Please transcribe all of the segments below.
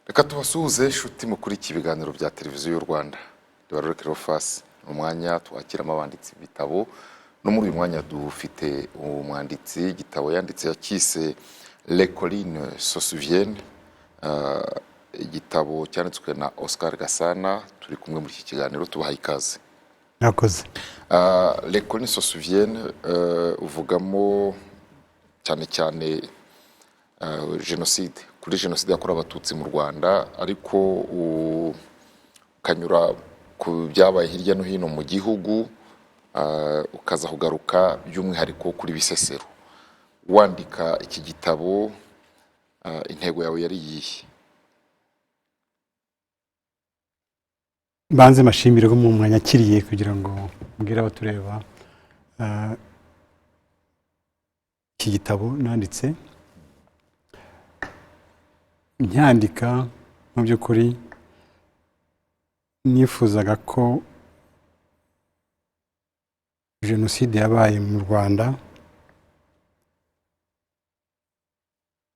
Reka tubasuhuze inshuti mukurikiye ibiganiro bya televiziyo y'u Rwanda. Baroreke Rofasi umwanya twakiramo abanditsi ibitabo, no muri uyu mwanya dufite umwanditsi igitabo yanditse yakise Les Collines se souviennent, igitabo cyanditswe na Oscar Gasana. Turi kumwe muri iki kiganiro, tubahaye ikaze. Nakoze. Les Collines se souviennent uvugamo cyane cyane jenoside, kuri jenoside yakorewe abatutsi mu Rwanda, ariko ukanyura ku byabaye hirya no hino mu gihugu, ukaza kugaruka by'umwihariko kuri Bisesero. Wandika iki gitabo, intego yawe yari iyihe? Banze mashimire ko mu mwanya akiriye kugira ngo mbwire abatureba iki gitabo nanditse. Nyandika mu by'ukuri nifuzaga ko jenoside yabaye mu Rwanda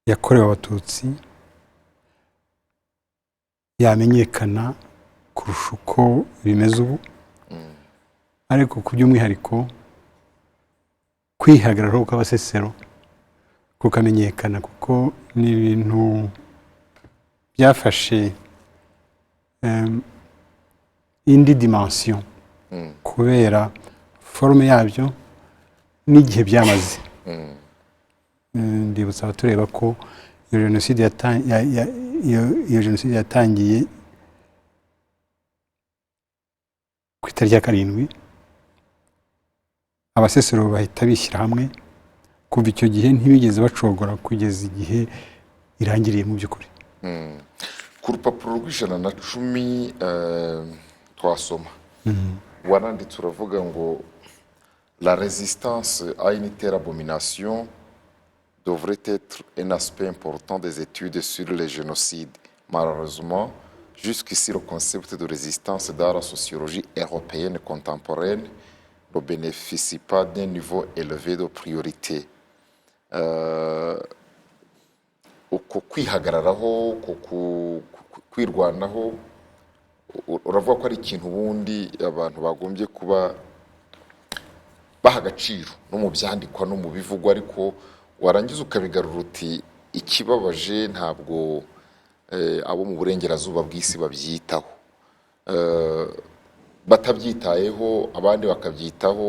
yakorewe abatutsi yamenyekana kurusha uko bimeze ubu, ariko ku by'umwihariko kwihagararaho kw'Abasesero kukamenyekana, kuko ni ibintu byafashe indi dimension kubera forume yabyo n'igihe byamaze. Ndibutsa abatureba ko iyo jenoside yatangiye ku itariki ya 7, Abasesero bahita bishyira hamwe. Kuva icyo gihe ntibigeze bacogora kugeza igihe irangiriye mu by'ukuri. Ku rupapuro rw'110 twasoma, waranditse uravuga ngo la résistance à une telle abomination devrait être un aspect important des études sur les génocides. Malheureusement, jusqu'ici le concept de résistance dans la sociologie européenne contemporaine ne bénéficie pas d'un niveau élevé de priorité. Uko kwihagararaho, kwirwanaho, uravuga ko ari ikintu ubundi abantu bagombye kuba baha agaciro no mu byandikwa no mu bivugwa, ariko warangiza ukabigarura uti ikibabaje ntabwo abo mu burengerazuba bw'isi babyitaho, batabyitayeho abandi bakabyitaho,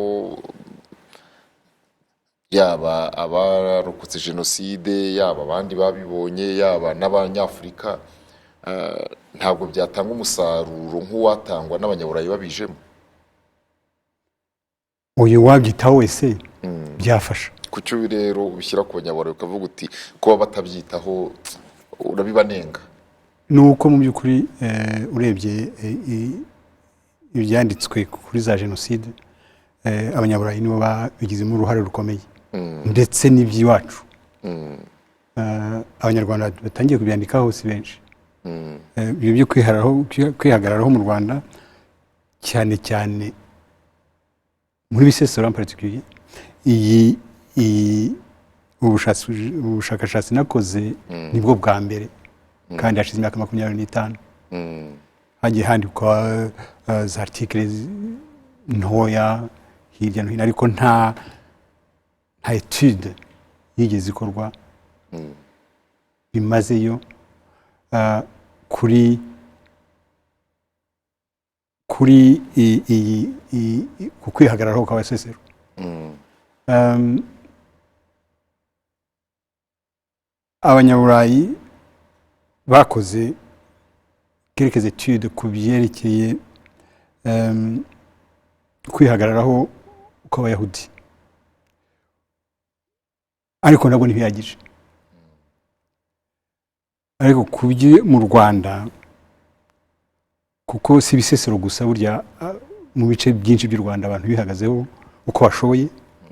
yaba abarokotse jenoside, yaba abandi babibonye, yaba n'abanyafurika. Ntabwo byatanga umusaruro nk'uwatangwa n'abanyaburayi babijemo. Uyu wabyitaho wese byafasha. Kucyo rero ubishyira ku banyaburayi ukavuga uti kuba batabyitaho urabibanenga. Nuko mu by'ukuri urebye ibyanditswe kuri za jenoside, abanyaburayi nibo babigizemo uruhare rukomeye, ndetse n'iby'iwacu. Abanyarwanda batangiye kubyandikaho si benshi. Ibyo byo kwihagararaho mu Rwanda, cyane cyane muri Bisesero en particulier, ubushakashatsi nakoze nibwo bwa mbere, kandi hashize imyaka 25 hagiye handikwa za articles ntoya hirya no hino, ariko nta etude yigeze ikorwa bimazeyo kuri kwihagararaho kw'Abasesero. Abanyaburayi bakoze quelques études ku byerekeye kwihagararaho kw'abayahudi ariko nabwo ntibihagije ariko mu Rwanda kuko si Bisesero gusa burya mu bice byinshi by'u Rwanda abantu bihagazeho uko bashoboye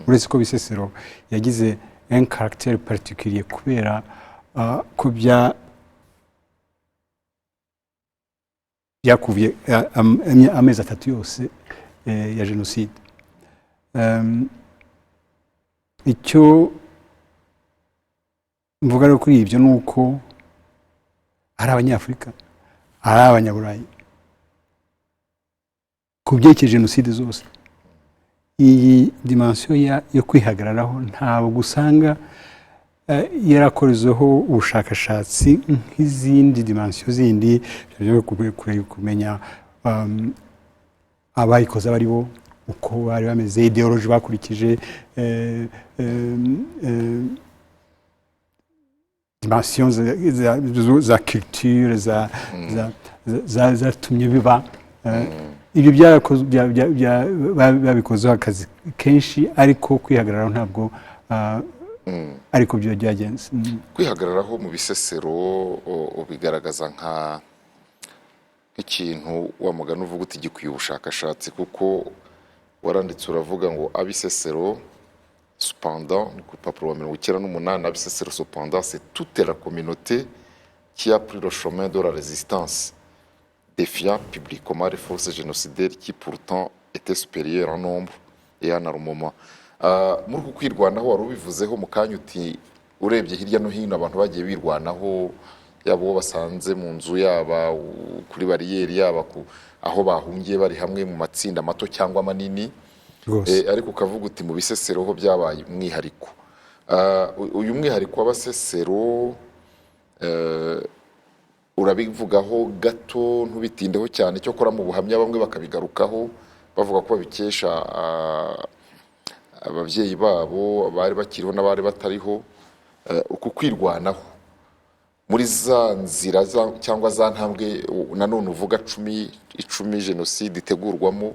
uretse ko Bisesero yagize un caractère particulier kubera ko byakuviye amezi 3 yose ya jenoside icyo mvuga rero kuri ibyo nuko ari abanyafurika ari abanyaburayi ku byerekeye jenoside zose iyi dimension yo kwihagararaho ntabwo usanga yarakorezeho ubushakashatsi nk'izindi dimension zindi byo kumenya abayikoze abari bo uko bari bameze ideology bakurikije dimension za culture zatumye biba ibyo babikozeho akazi kenshi ariko kwihagararaho ntabwo ariko byo byagenze kwihagararaho mu Bisesero bigaragaza nk'ikintu wa mugani uvuga uti gikwiye ubushakashatsi kuko waranditse uravuga ngo Abisesero cependant ni ku papuro wa 98 Abisesero cependant c'est toute la communauté qui a pris le chemin de la résistance défiant publiquement les forces génocidaires qui pourtant étaient supérieures en nombre et en armement. Muri uku kwirwanaho wari ubivuzeho mu kanya uti urebye hirya no hino abantu bagiye birwanaho yabo basanze mu nzu yaba kuri bariyeri yaba aho bahungiye bari hamwe mu matsinda mato cyangwa manini ariko ukavuga uti mu Bisesero ho byabaye umwihariko uyu mwihariko w'Abasesero urabivugaho gato ntubitindeho cyane cyo kora mu buhamya bamwe bakabigarukaho bavuga ko babikesha ababyeyi babo bari bakiriho n'abari batariho uku kwirwanaho muri za nzira cyangwa za ntambwe nanone uvuga 10 jenoside itegurwamo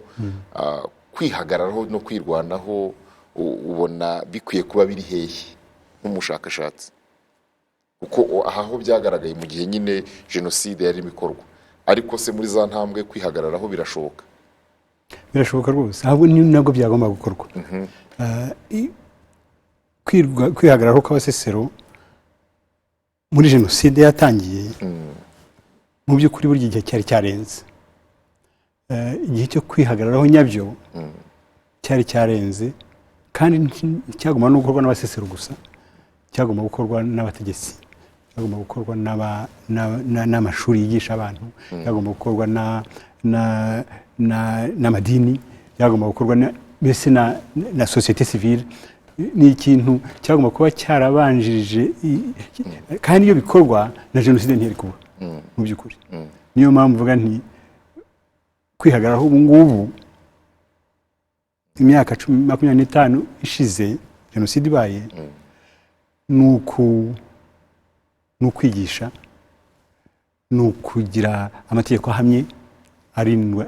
kwihagararaho no kwirwanaho ubona bikwiye kuba biri hehe nk'umushakashatsi uko aho byagaragaye mu gihe nyine jenoside yari imikorwa ariko se muri za ntambwe kwihagararaho birashoboka rwose ahubwo ni nabwo byagomba gukorwa kwihagararaho kw'Abasesero muri jenoside yatangiye mu by'ukuri buri gihe cyari cyarenze igihe cyo kwihagararaho nyabyo cyari cyarenze kandi cyagomba no gukorwa n'Abasesero gusa cyagomba gukorwa n'abategetsi cyagomba gukorwa n'amashuri yigisha abantu cyagomba gukorwa n'amadini cyagomba gukorwa mbese na société civile ni ikintu cyagomba kuba cyarabanjirije kandi iyo bikorwa na jenoside ntiyari kuba mu by'ukuri niyo mpamvu mvuga nti kwihagararaho ubu ngubu imyaka 25 ishize jenoside ibaye nukwigisha nukugira amategeko ahamye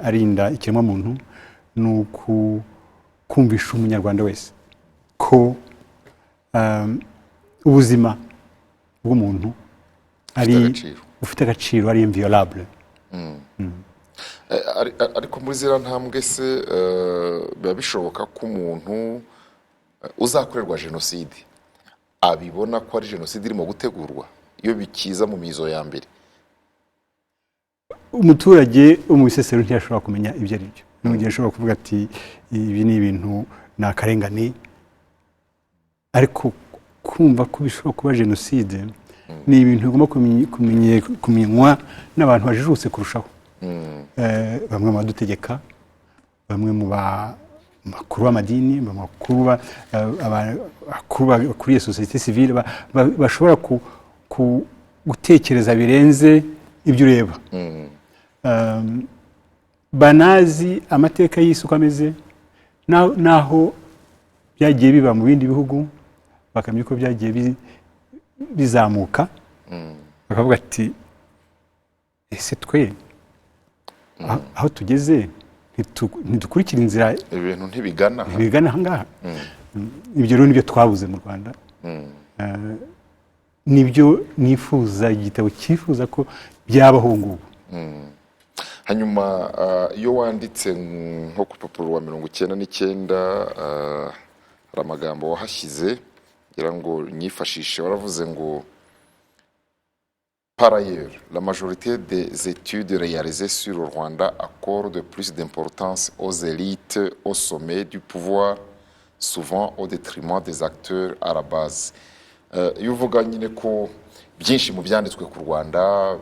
arinda ikiremwa muntu nukumvisha umunyarwanda wese ko ubuzima bw'umuntu ari ufite agaciro ari inviolable ariko muri zira ntambwe se biba bishoboka ko umuntu uzakorerwa jenoside abibona ko ari jenoside irimo gutegurwa iyo bikiza mu mizo ya mbere umuturage mu Bisesero ntiyashobora kumenya ibyo ari byo n'ugiye ashobora kuvuga ati ibi ni ibintu nakarengane ariko kumva ko bishobora kuba jenoside ni ibintu bigomba kumenywa n'abantu bajijutse kurushaho bamwe mu badutegeka bamwe mu bakuru b'amadini bakuriye société civile bashobora gutekereza birenze ibyo ureba banazi amateka y'isi uko ameze naho byagiye biba mu bindi bihugu bakamenya ko byagiye bizamuka bakavuga ati ese twe aho tugeze ntidukurikira inzira ibintu ntibigana aha ngaha. Ibyo rero nibyo twabuze mu Rwanda. Nibyo nifuza, igitabo cyifuza ko byabaho ngubu. Hanyuma iyo wanditse nko ku rupapuro rwa 99 hari amagambo wahashyize ngira ngo nyifashishe, waravuze ngo par ailleurs, la majorité des études réalisées sur le Rwanda accordent plus d'importance aux élites au sommet du pouvoir, souvent au détriment des acteurs à la base. Iyo uvuga nyine ko byinshi mu byanditswe ku Rwanda,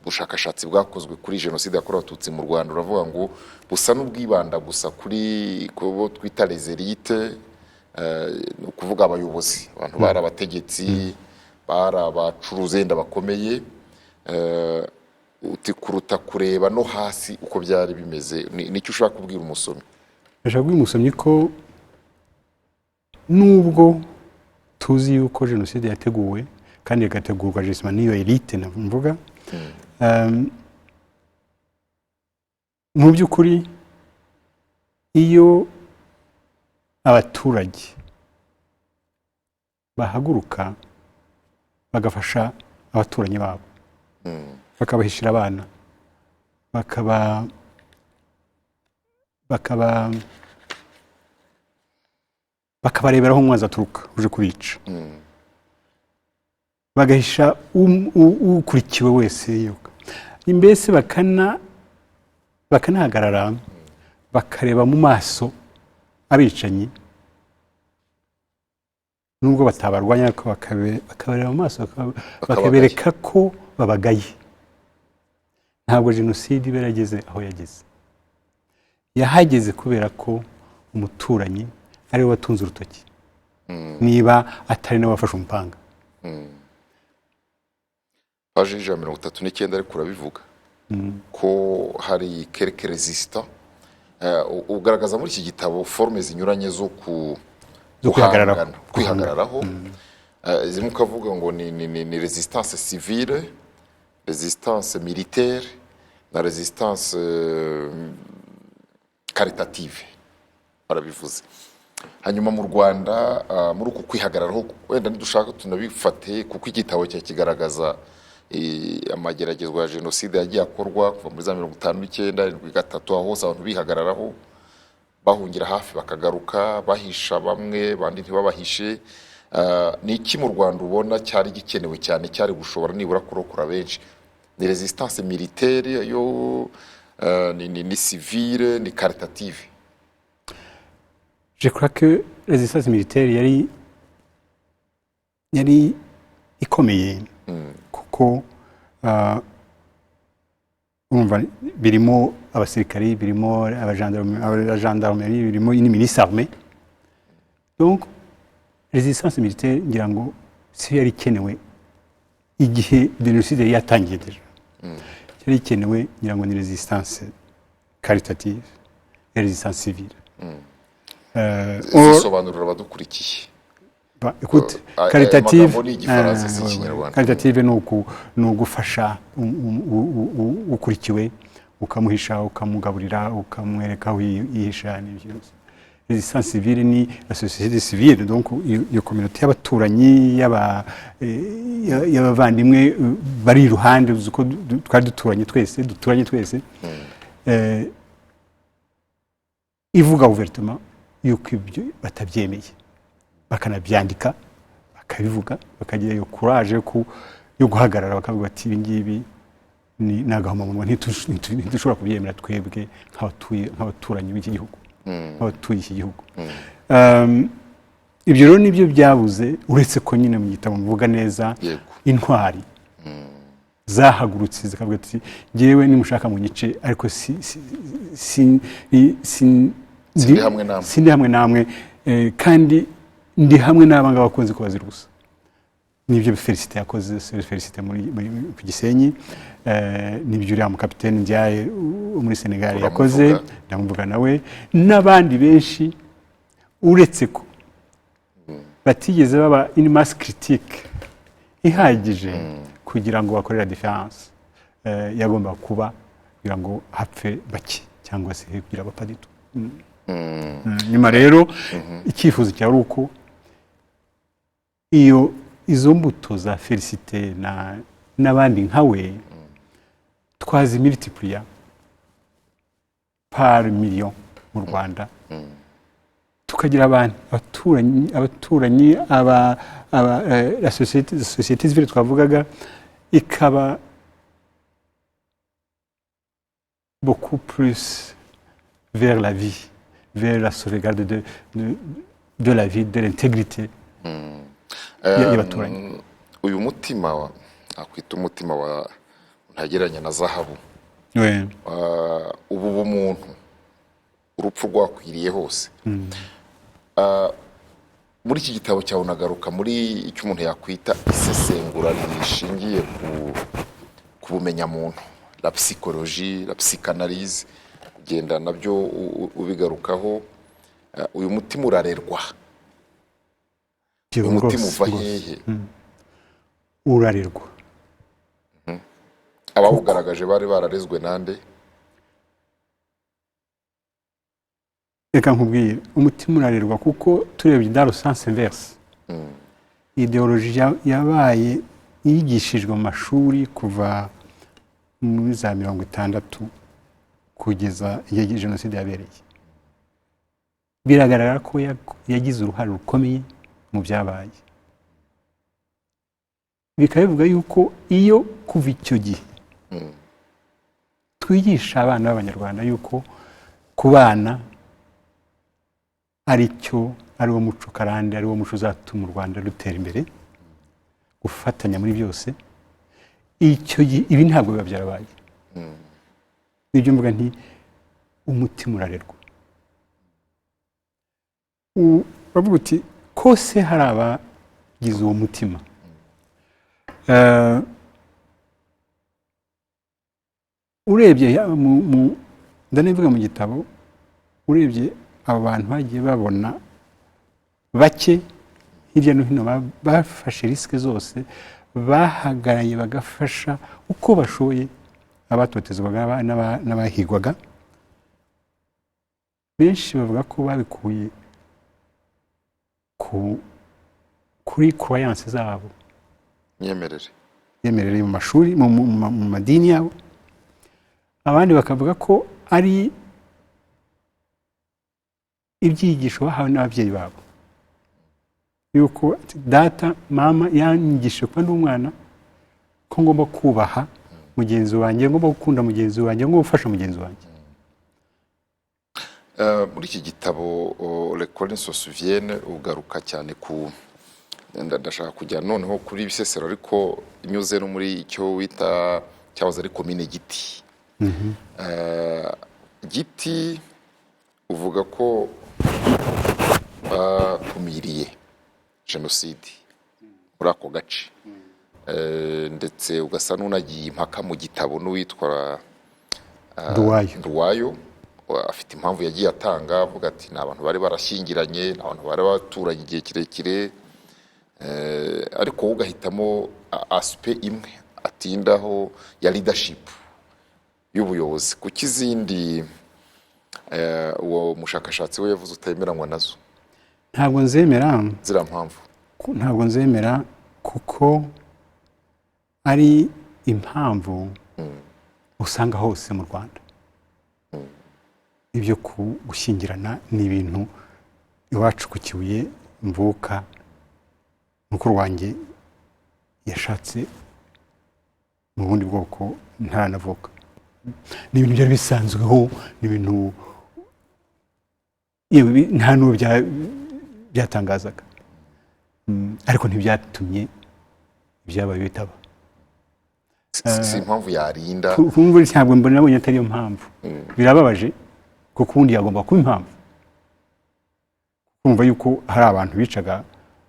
ubushakashatsi bwakozwe kuri jenoside yakorewe Abatutsi mu Rwanda, uravuga ngo busa n'ubwibanda gusa kuri kubo twita les élites, ni ukuvuga abayobozi, abantu bari abategetsi, bari abacuruzi bakomeye, kuruta kureba no hasi uko byari bimeze. Nicyo ushaka kubwira umusomyi? Ndashaka kubwira umusomyi ko nubwo tuzi yuko jenoside yateguwe kandi igategurwa jesima n'iyo elite mvuga, mu by'ukuri iyo abaturage bahaguruka bagafasha abaturanyi babo, bakabahishira abana, bakabareberaho umwanzi aturuka uje kubica, bagahisha ukurikiwe wese, mbese bakanahagarara bakareba mu maso abicanyi, nubwo batabarwanya ariko bakabareba mu maso bakabereka ko babagaye. Ntabwo jenoside iba yarageze aho yageze, yahageze kubera ko umuturanyi ari we watunze urutoki, niba atari nawe wafashe umupanga. Paji 39 ariko urabivuga ko hari quelques résistants, ugaragaza muri iki gitabo forme zinyuranye zo kwihagararaho. Zimwe ukavuga ngo ni résistance civile, résistance militaire na résistance caritative, barabivuze. Hanyuma mu Rwanda muri uku kwihagararaho, wenda nidushaka tunabifate kuko igitabo cya kigaragaza amageragezwa ya jenoside yagiye akorwa kuva muri za 59, 73, aho hose abantu bihagararaho bahungira hafi bakagaruka, bahisha bamwe bandi ntibabahishe. Ni iki mu Rwanda ubona cyari gikenewe cyane, cyari gushobora nibura kurokora benshi? Ni résistance militaire yo ni civile, ni caritative? Je crois que résistance militaire yari ikomeye, kuko umva birimo abasirikari, birimo abagendarmerie, birimo ni milice armée. Donc résistance militaire ngira ngo si yari ikenewe igihe jenoside yatangiye deja. Yari ikenewe ngira ngo ni résistance caritative et résistance civile. Zisobanurira abadukurikiye. Écoute, caritative ni ugufasha ukurikiwe, ukamuhisha, ukamugaburira, ukamwereka aho yihisha n'ibyo. Résistance civile ni la société civile, donc iyo communauté y'abaturanyi, y'abavandimwe bari iruhande, uko twari duturanye twese, ivuga ouvertement yuko ibyo batabyemeye, bakanabyandika, bakabivuga, bakagira iyo courage yo guhagarara, bakavuga ati ibi ngibi ni agahomamunwa, ntidushobora kubyemera twebwe nk'abaturanyi b'iki gihugu, nk'abatuye iki gihugu. Ibyo rero nibyo byabuze, uretse ko nyine mu gitabo mvuga neza intwari zahagurutse zikavuga ati ngewe nimushaka mu gice, ariko sindi hamwe namwe, kandi ndi hamwe n'abanga bakunze kubazira ubusa. Nibyo Felicite yakoze, Felicite ku Gisenyi, nibyo uriya mu kapiteni Ndiaye muri Senegal yakoze, ndamuvuga nawe, n'abandi benshi, uretse ko batigeze baba une masse critique ihagije kugira ngo bakorera différence. Yagomba kuba kugira ngo hapfe bake cyangwa se kugira abapaditu. Nyuma rero icyifuzo cyari uko izo mbuto za Felicite n'abandi nkawe twazimultiplier par million mu Rwanda, tukagira abaturanyi la société civile twavugaga ikaba beaucoup plus vers la vie, vers la sauvegarde de la vie, de l'intégrité y'abaturanyi. Uyu mutima akwita umutima wa ntageranya na zahabu, ubu bumuntu urupfu rwakwiriye hose. Muri iki gitabo cyawe unagaruka muri icyo umuntu yakwita isesengura rishingiye ku bumenyamuntu, la psychologie, la psychanalyse, ugenda nabyo ubigarukaho. Uyu mutima urarerwa, uyu mutima uva hehe? Urarerwa. Abawugaragaje bari bararezwe nande? Reka nkubwire, umutima urarerwa kuko turebye dans le sens inverse. Ideologie yabaye yigishijwe mu mashuri kuva muri za 60 kugeza igihe jenoside yabereye. Biragaragara ko yagize uruhare rukomeye mu byabaye. Bikaba bivuga yuko iyo kuva icyo gihe twigisha abana b'Abanyarwanda yuko kubana ari wo muco karande, ari wo muco uzatuma u Rwanda rutera imbere, gufatanya muri byose, icyo gihe ibi ntabwo biba byarabaye. Nibyo mvuga nti umutima urarerwa. Uravuga uti kose hari abagize uwo mutima. Urebye ndanivuga mu gitabo, urebye abo bantu bagiye babona bake hirya no hino bafashe risike zose, bahagaraye bagafasha uko bashoboye abatotezwaga n'abahigwaga. Benshi bavuga ko babikuye kuri croyance zabo, imyemerere mu mashuri, mu madini yabo. Abandi bakavuga ko ari ibyigisho bahawe n'ababyeyi babo, yuko data mama yanyigishije kuba ndi umwana ko ngomba kubaha mugenzi wanjye, ngomba gukunda mugenzi wanjye, ngomba gufasha mugenzi wanjye. Muri iki gitabo Les Colonies se souviennent ugaruka cyane ku, ndashaka kujya noneho kuri Bisesero ariko inyuze no muri icyo wita cyahoze ari komine Giti. Giti uvuga ko bakumiriye jenoside muri ako gace, ndetse ugasa n'unagiye impaka mu gitabo n'uwitwa Nduwayo. Afite impamvu yagiye atanga avuga ati ni abantu bari barashyingiranye, ni abantu bari baturanye igihe kirekire, ariko wowe ugahitamo aspect imwe atindaho ya leadership y'ubuyobozi. Kuki izindi uwo mushakashatsi we yavuze utemeranywa nazo? Ntabwo nzemera zira mpamvu, ntabwo nzemera kuko ari impamvu usanga hose mu Rwanda. Ibyo gushyingirana ni ibintu iwacu ku Kibuye mvuka, mukuru wanjye yashatse mu bundi bwoko ntaranavuka. Ni ibintu byari bisanzweho, ni ibintu nta n'uwo byatangazaga, ariko ntibyatumye ibyabaye bitaba. Si impamvu yarinda kumva, ntabwo mbona nabonye atari yo mpamvu. Birababaje kuko ubundi yagomba kuba impamvu, kumva yuko hari abantu bicaga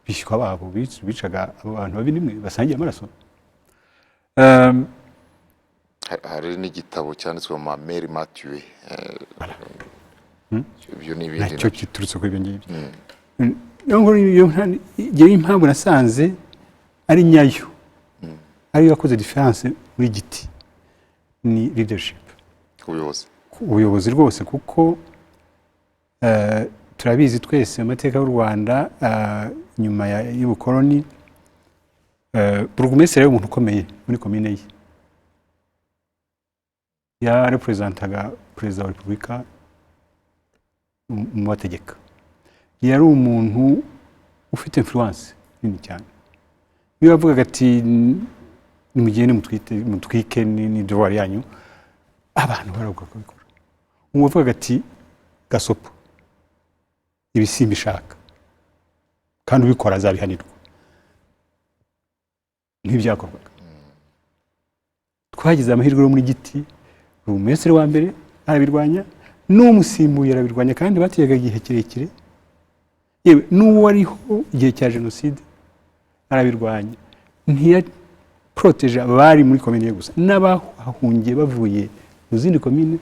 bishywa babo, bicaga abantu babiri basangiye amaraso. Hari n'igitabo cyanditswe mu Mary Mathieu, ibyo ni ibindi nacyo giturutse kuri ibyo ngibyo. Iyo impamvu nasanze ari nyayo, ariyo yakoze difference muri Giti, ni leadership, ubuyobozi rwose kuko turabizi twese amateka y'u Rwanda nyuma y'ubukoloni burugumesitiri yari umuntu ukomeye muri komine ye yarepresentantaga perezida wa repubulika mu bategeka yari umuntu ufite influence nini cyane niba avugaga ati nimugende mutwike ni devoir yanyu abantu baravuga ko bikora umuvugaga ati gasopo ibisimba ishaka kandi ubikora azabihanirwa ntibyakorwaga twagize amahirwe yo muri giti umesere wa mbere arabirwanya n'umusimbuye arabirwanya kandi bategaga igihe kirekire yewe n'uwo ariho igihe cya jenoside arabirwanya ntiyaproteje abari muri komine gusa n'abahungiye bavuye mu zindi komine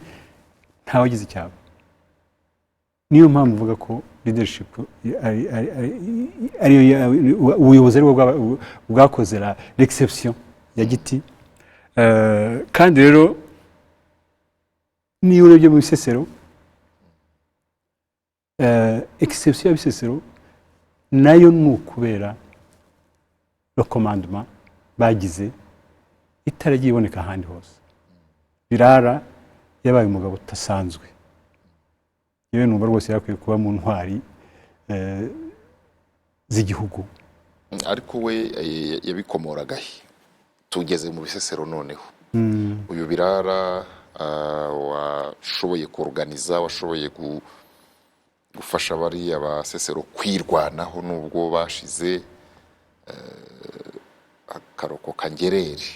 ntawagize icyabo niyo mpamvu uvuga ko leadership ariyo ubuyobozi aribwo bwakoze l'exception ya giti kandi rero niyo urebye mu Bisesero exception ya Bisesero nayo ni ukubera le commandement bagize itaragiye iboneka ahandi hose Birara yabaye umugabo utasanzwe yewe numva rwose yakwiye kuba mu ntwari z'igihugu ariko we yabikomoraga tugeze mu Bisesero noneho uyu Birara washoboye kuorganiza washoboye gufasha bariya Basesero kwirwanaho nubwo bashize akaroko kangereri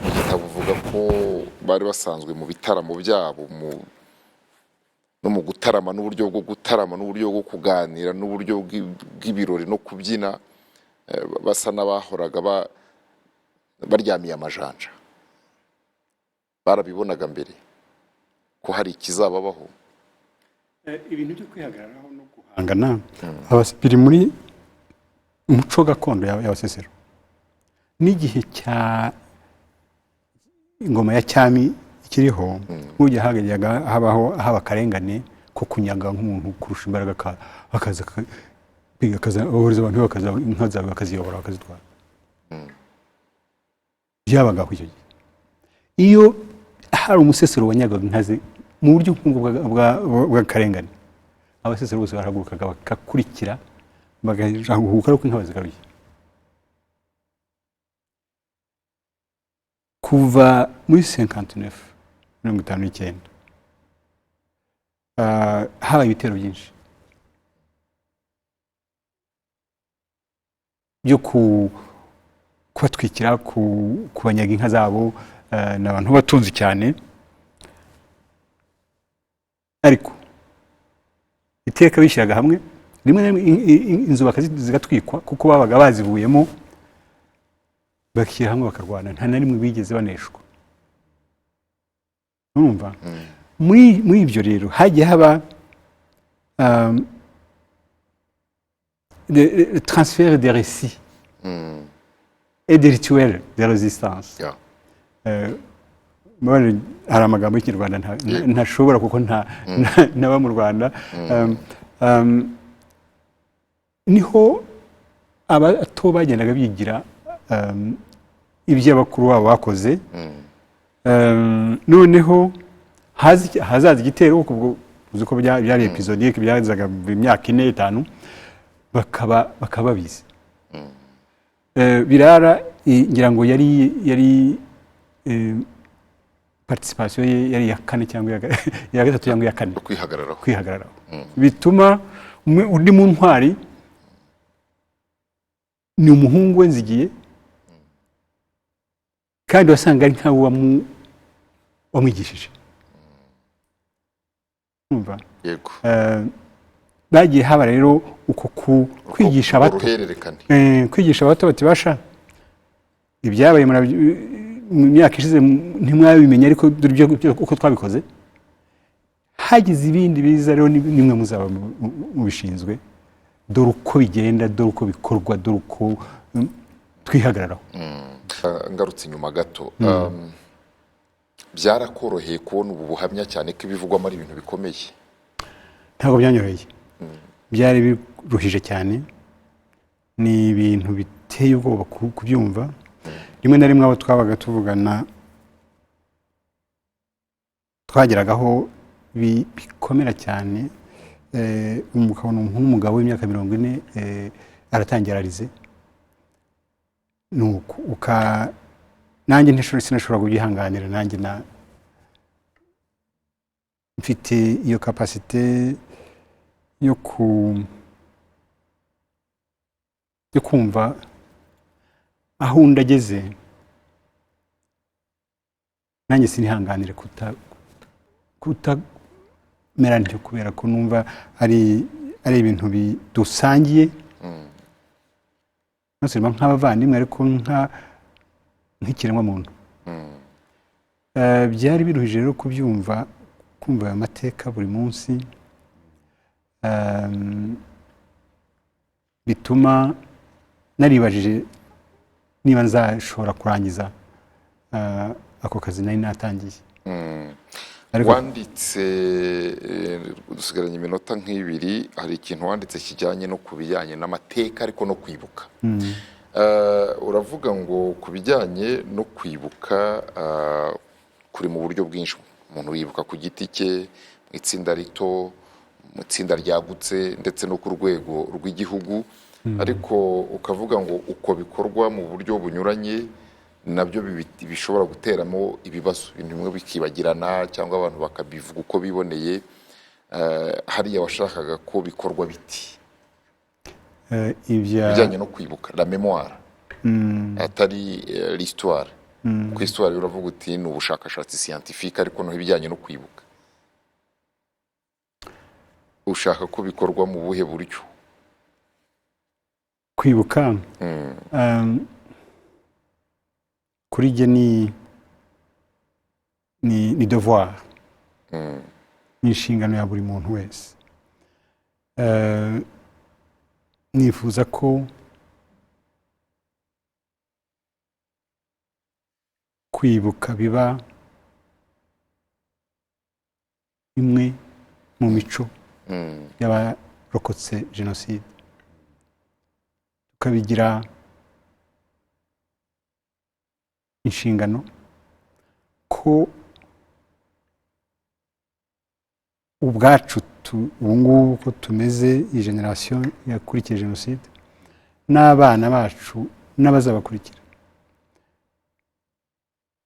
bitavuga ko bari basanzwe mu bitaramo byabo no mu gutarama n'uburyo bwo gutarama n'uburyo bwo kuganira n'uburyo bw'ibirori no kubyina basa n'abahoraga baryamiye amajanja barabibonaga mbere ko hari ikizababaho ibintu byo kwihagararaho no guhangana biri muri umuco gakondo y'Abasesero n'igihe cya ingoma ya cyami ikiriho nk'ujya haba akarengane ko kunyaga nk'umuntu kurusha imbaraga akaza abahuriza abantu bakaza inka zawe bakaziyobora bakazitwara byabagaho icyo gihe iyo hari umusesero wanyagaga inka ze mu buryo bw'akarengane Abasesero bose barahagurukaga bakakurikira bagahaguruka ariko inka bazigaruye kuva muri 59 59 habaye ibitero byinshi byo kubatwikira kubanyaga inka zabo n'abantu batunze cyane ariko iteka bishyiraga hamwe rimwe inzu zigatwikwa kuko babaga bazivuyemo bakishyira hamwe bakarwana nta na rimwe bigeze baneshwa urumva muri ibyo rero hagiye haba le transfert des récits et des rituels de résistance hari amagambo y'Ikinyarwanda ntashobora kuko ntaba mu Rwanda niho abato bagendaga bigira ibyo abakuru babo bakoze noneho hazaza igitero ubwo uzi ko byari episodique byazaga imyaka 4-5 bakaba babizi Birara ngira ngo yari participation yari ya 4 cyangwa ya 3 cyangwa ya 4 kwihagararaho bituma undi mu ntwari ni umuhungu we Nzigiye kandi wasanga ari nkawe wamwigishije umva yego bagiye haba rero uko kwigisha abato kwigisha abato bati basha ibyabaye mu myaka ishize ntimwabimenye ariko uko twabikoze hagize ibindi biza rero nimwe muzaba mubishinzwe dore uko bigenda dore uko bikorwa dore uko twihagararaho ngarutse inyuma gato byarakoroheye kubona ubu buhamya cyane ko ibivugwamo ari ibintu bikomeye? ntabwo byanyoroheye, byari biruhije cyane, ni ibintu biteye ubwoba kubyumva. rimwe na rimwe abo twabaga tuvugana twageragaho bikomera cyane, ukabona nk'umugabo w'imyaka 40 aratangira arize, nuko nanjye sinashobora kubyihanganira. nanjye mfite iyo kapasite yo kumva aho ndageze, nanjye sinihanganire kutamera ntyo, kubera ko numva ari ibintu dusangiye nk'abavandimwe, ariko nk'ikiremwa muntu. byari biruhije rero kumva aya mateka buri munsi, bituma naribajije niba nzashobora kurangiza ako kazi nari natangiye. wanditse, dusigaranye iminota nk'ibiri, hari ikintu wanditse kijyanye no ku bijyanye n'amateka ariko no kwibuka. uravuga ngo ku bijyanye no kwibuka kuri mu buryo bwinshi, umuntu yibuka ku giti cye, mu itsinda rito, mu itsinda ryagutse, ndetse no ku rwego rw'igihugu, ariko ukavuga ngo uko bikorwa mu buryo bunyuranye nabyo bishobora guteramo ibibazo, ibintu bimwe bikibagirana cyangwa abantu bakabivuga uko biboneye. hariya washakaga ko bikorwa biti bijyanye no kwibuka, la mémoire, atari l'histoire. Ku histoire uravuga uti ni ubushakashatsi scientifique, ariko no ibijyanye no kwibuka ushaka ko bikorwa mu buhe buryo? kwibuka kuri jye ni devoir, ni inshingano ya buri muntu wese. nifuza ko kwibuka biba imwe mu mico y'abarokotse jenoside, tukabigira inshingano ko ubwacu ubu ngubu ko tumeze, iyi generasiyo yakurikiye jenoside, n'abana bacu n'abazabakurikira,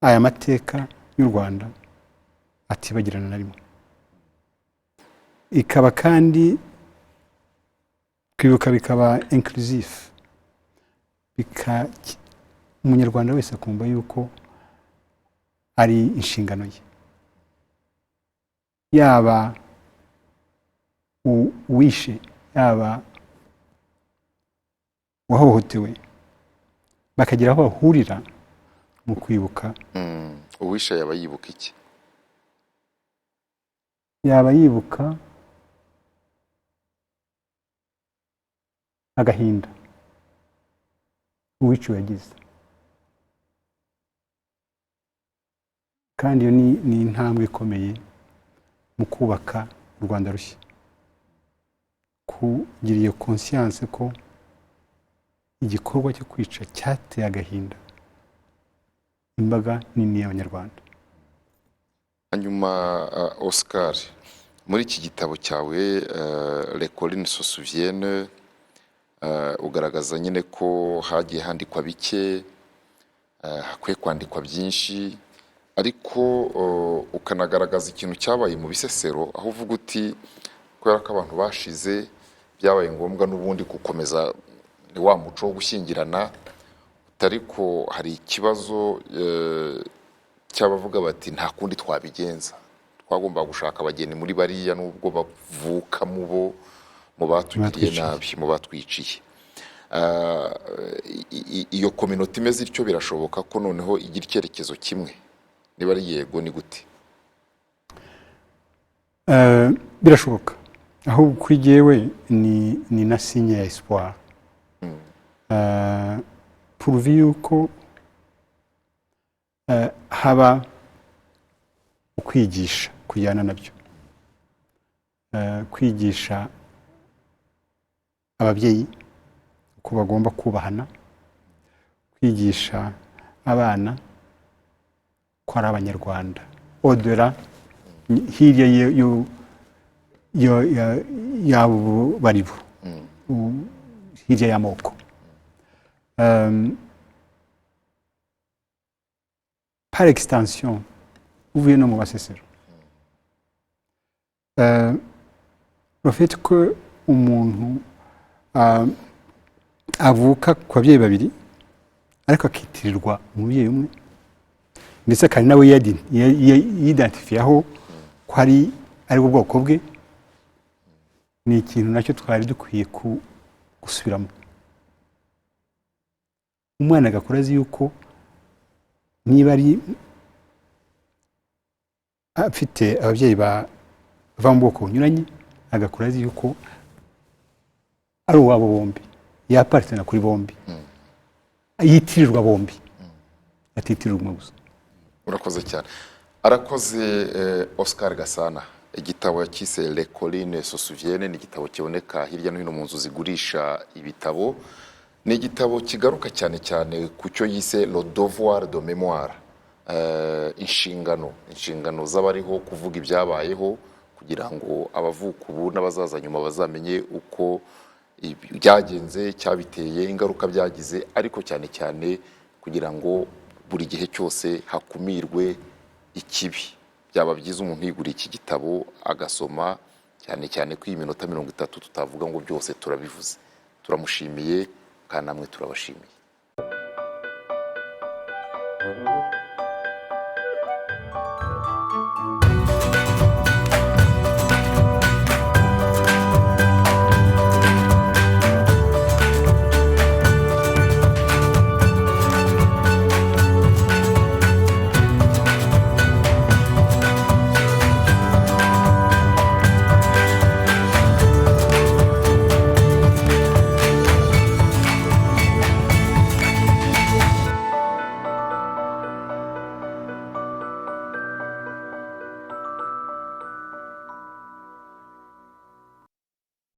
aya mateka y'u Rwanda atibagirana na rimwe. Ikaba kandi kwibuka bikaba inclusif, umunyarwanda wese akumva yuko ari inshingano ye, yaba uwishe, yaba uwahohotewe, bakagira aho bahurira mu kwibuka. uwishe yaba yibuka iki? yaba yibuka agahinda uwiciwe yagize, kandi iyo ni intambwe ikomeye mu kubaka u Rwanda rushya, kugira iyo conscience ko igikorwa cyo kwica cyateye agahinda imbaga nini y'Abanyarwanda. hanyuma Oscar, muri iki gitabo cyawe Les collines se souviennent, ugaragaza nyine ko hagiye handikwa bike, hakwiye kwandikwa byinshi, ariko ukanagaragaza ikintu cyabaye mu bisesero, aho uvuga uti kubera ko abantu bashize byabaye ngombwa n'ubundi gukomeza wa muco wo gushyingirana, ariko hari ikibazo cy'abavuga bati nta kundi twabigenza, twagomba gushaka abageni muri bariya nubwo bavuka mu batugiriye nabi, mu batwiciye. iyo community imeze ityo birashoboka ko noneho igira icyerekezo kimwe? niba ari yego, ni gute? birashoboka, aho kuri jyewe ni na signe ya espoir, pourvu yuko haba ukwigisha kujyana nabyo. Kwigisha ababyeyi uko bagomba kubahana, kwigisha abana ko ari abanyarwanda odera hirya y'abo bari bo, hirya y'amoko. Par extension uvuye no mu basesero, le fait que umuntu avuka ku babyeyi babiri ariko akitirirwa umubyeyi umwe, ndetse kandi nawe yidentifiyaho ko ari ubwoko bwe, ni ikintu nacyo twari dukwiye gusubiramo. Umwana agakura azi yuko niba ari afite ababyeyi bava mu bwoko bunyuranye, agakura azi yuko ari uwabo bombi, yaparitana kuri bombi, yitirirwa bombi, atitirirwa umwe gusa. Urakoze cyane. Arakoze Oscar Gasana. Igitabo cyise Les Collines se souviennent, ni igitabo kiboneka hirya no hino mu nzu zigurisha ibitabo. Ni igitabo kigaruka cyane cyane ku cyo yise le devoir de mémoire, inshingano z'abariho kuvuga ibyabayeho kugira ngo abavuka ubu n'abazaza nyuma bazamenye uko byagenze, cyabiteye, ingaruka byagize, ariko cyane cyane kugira ngo buri gihe cyose hakumirwe ikibi. Byaba byiza umuntu yiguriye iki gitabo agasoma, cyane cyane ko iyi minota 30 tutavuga ngo byose turabivuze. Turamushimiye kandi namwe turabashimiye.